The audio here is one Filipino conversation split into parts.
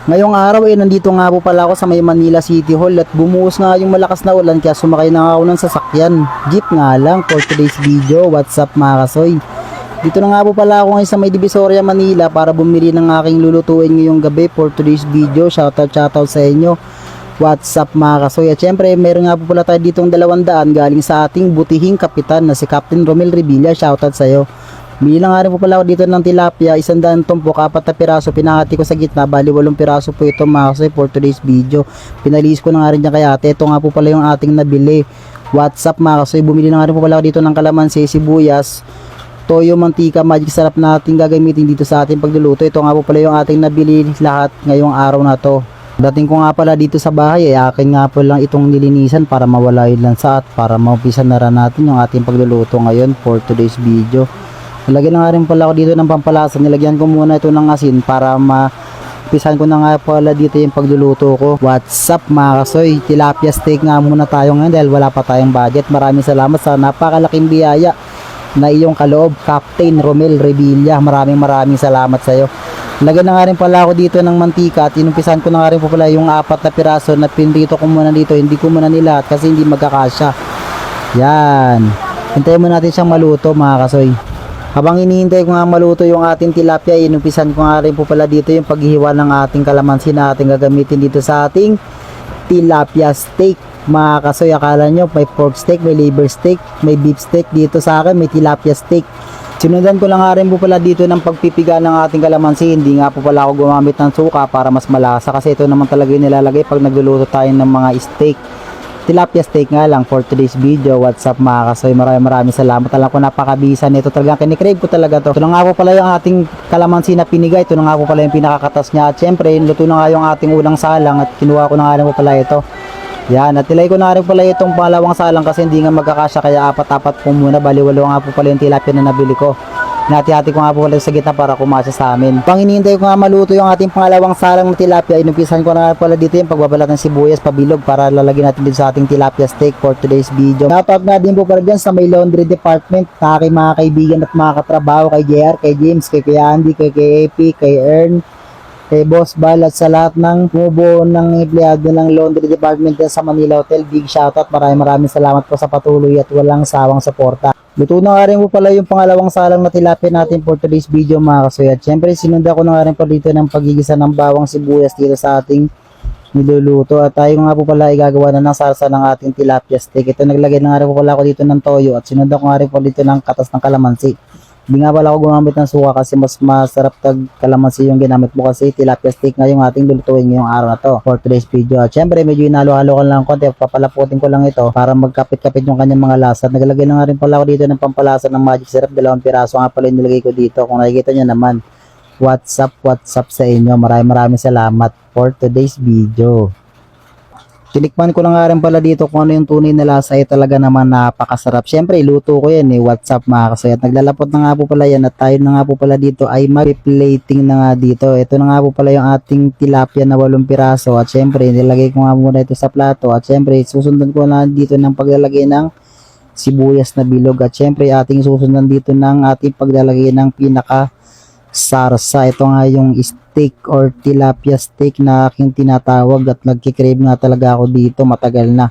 Ngayong araw nandito nga po pala ako sa may Manila City Hall at bumuhos nga yung malakas na ulan kaya sumakay na nga ako ng sasakyan. Jeep nga lang for today's video. What's up mga kasoy? Dito na nga po pala ako ngayon sa may Divisoria, Manila para bumili ng aking lulutuin ngayong gabi for today's video. Shoutout sa inyo. What's up mga kasoy? At syempre meron nga po pala tayo ditong 200 galing sa ating butihing kapitan na si Captain Romel Revilla. Shoutout sa iyo. Bilang nga rin po pala ako dito ng tilapia, 100 tumpok, 4 na piraso, pinahati ko sa gitna, bali 8 piraso po ito mga kasoy for today's video. Pinalis ko na nga rin dyan kay ate, ito nga po pala yung ating nabili. What's up mga kasoy, bumili na nga rin po pala ako dito ng kalamansi, sibuyas, toyo, mantika, magic sarap na ating gagamitin dito sa ating pagluluto. Ito nga po pala yung ating nabili lahat ngayong araw na to. Dating ko nga pala dito sa bahay, akin nga po lang itong nilinisan para mawala yung lansa at para maumpisa na rin natin yung ating pagluluto ngayon for today's video. Nalagyan na nga rin pala ako dito ng pampalasa. Nilagyan ko muna ito ng asin para mapisan ko na nga pala dito yung pagluluto ko. What's up mga kasoy? Tilapia steak nga muna tayo ngayon dahil wala pa tayong budget. Maraming salamat sa napakalaking biyaya na iyong kaloob, Captain Romel Revilla. Maraming salamat sa iyo. Lagyan na nga rin pala ako dito ng mantika at inumpisan ko na nga rin po pala yung 4 na piraso na pinrito ko muna dito. Hindi ko muna nilahat kasi hindi magkakasya. Yan. Hintayin mo natin siyang maluto mga kasoy. Habang hinihintay ko nga maluto yung ating tilapia, inumpisan ko nga rin po pala dito yung paghihiwa ng ating kalamansi na ating gagamitin dito sa ating tilapia steak. Mga kasoy, akala nyo may pork steak, may liver steak, may beef steak. Dito sa akin may tilapia steak. Sinundan ko lang nga rin po pala dito ng pagpipiga ng ating kalamansi. Hindi nga po pala ako gumamit ng suka para mas malasa kasi ito naman talaga yung nilalagay pag nagluluto tayo ng mga steak. Tilapia steak nga lang for today's video. What's up mga kasoy? Maraming salamat. Alam ko napakabisa nito. Talagang kinikrave ko talaga to. Ito na nga po pala yung ating kalamansi na piniga. Ito na nga po pala yung pinakakatas niya. At syempre, luto na nga yung ating ulang salang at kinuha ko na nga rin po pala ito. Yan. At nilay ko na rin pala itong pangalawang salang kasi hindi nga magkakasya kaya apat po muna. Bali 8 nga po pala yung tilapia na nabili ko. Hinati-hati ko nga po pala sa gitna para kumasya sa amin. Pang hinihintay ko nga maluto yung ating pangalawang salang na tilapia, inumpisan ko na pala dito yung pagbabalat ng sibuyas pabilog para lalagyan natin dito sa ating tilapia steak for today's video. Shoutout nga din po pala dyan sa may laundry department na aking mga kaibigan at mga katrabaho, kay JR, kay James, kay Andy, kay AP, kay Ern, kay Boss Bal at sa lahat ng bumubuo ng empleyado ng laundry department dyan sa Manila Hotel. Big shoutout, maraming salamat po sa patuloy at walang sawang suporta. Luto na nga rin po pala yung pangalawang salang na tilapia natin for today's video mga kasoy. At syempre sinunda ko na nga rin po dito ng pagigisa ng bawang sibuyas dito sa ating niluluto. At tayo nga po pala igagawa na ng sarsa ng ating tilapia steak. Ito naglagay na nga rin po pala ako dito ng toyo at sinunda ko nga rin po dito ng katas ng kalamansi. Hindi nga pala ako gumamit ng suka kasi mas masarap tag kalamansi yung ginamit mo kasi tilapia steak nga yung ating lulutuin ngayong araw na to for today's video. At syempre medyo inalo-halo ko lang konti, papalaputin ko lang ito para magkapit-kapit yung kanyang mga lasa. Naglagay na nga rin pala ako dito ng pampalasa ng magic syrup, 2 piraso nga pala yung nilagay ko dito. Kung nakikita nyo naman, what's up sa inyo. Maraming salamat for today's video. Tinikman ko na nga rin pala dito kung ano yung tunay na lasa, ay talaga naman napakasarap. Syempre, iluto ko yan What's up mga kasoy? At naglalapot na nga po pala yan at tayo na nga po pala dito ay mag-plating na nga dito. Ito na nga po pala yung ating tilapia na 8 piraso. At syempre, nilagay ko nga muna ito sa plato. At syempre, susundan ko na dito ng paglalagay ng sibuyas na bilog. At syempre, ating susundan dito ng ating paglalagay ng pinaka sarsa. Ito nga yung steak or tilapia steak na aking tinatawag at nagkikrave nga talaga ako dito matagal na.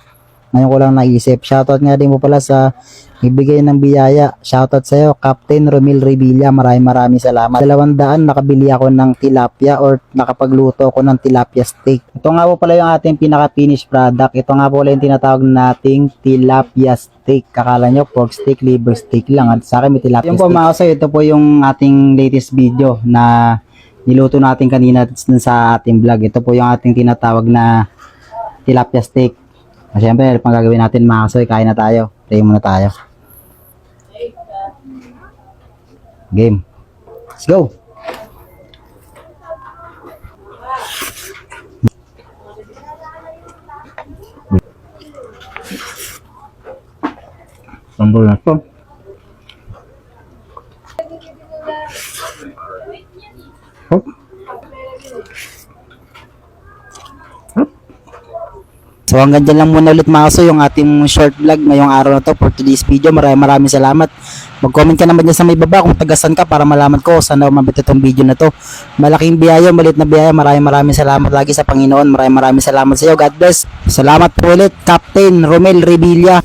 Ngayon ko lang naisip. Shoutout nga din po pala sa ibigay ng biyaya. Shoutout sa iyo, Captain Romel Revilla. Maraming salamat. 200 nakabili ako ng tilapia or nakapagluto ako ng tilapia steak. Ito nga po pala yung ating pinaka-finished product. Ito nga po pala yung tinatawag nating tilapia steak. Kakala nyo pork steak, liver steak lang. At sa akin may tilapia steak. Yung po mga kasoy, ito po yung ating latest video na niluto natin kanina sa ating vlog. Ito po yung ating tinatawag na tilapia steak. Siyempre, pang gagawin natin mga kasoy, kain na tayo. Pray muna tayo. Game. Let's go! Sambal na to. So hanggang dyan lang muna ulit mga kasoy yung ating short vlog ngayong araw na to for today's video. Maraming salamat. Mag-comment ka naman dyan sa may baba kung tagasan ka para malaman ko saan na umabot itong video na to. Malaking biyaya, malit na biyaya. Maraming salamat lagi sa Panginoon. Maraming salamat sa iyo. God bless. Salamat po ulit, Captain Romel Revilla.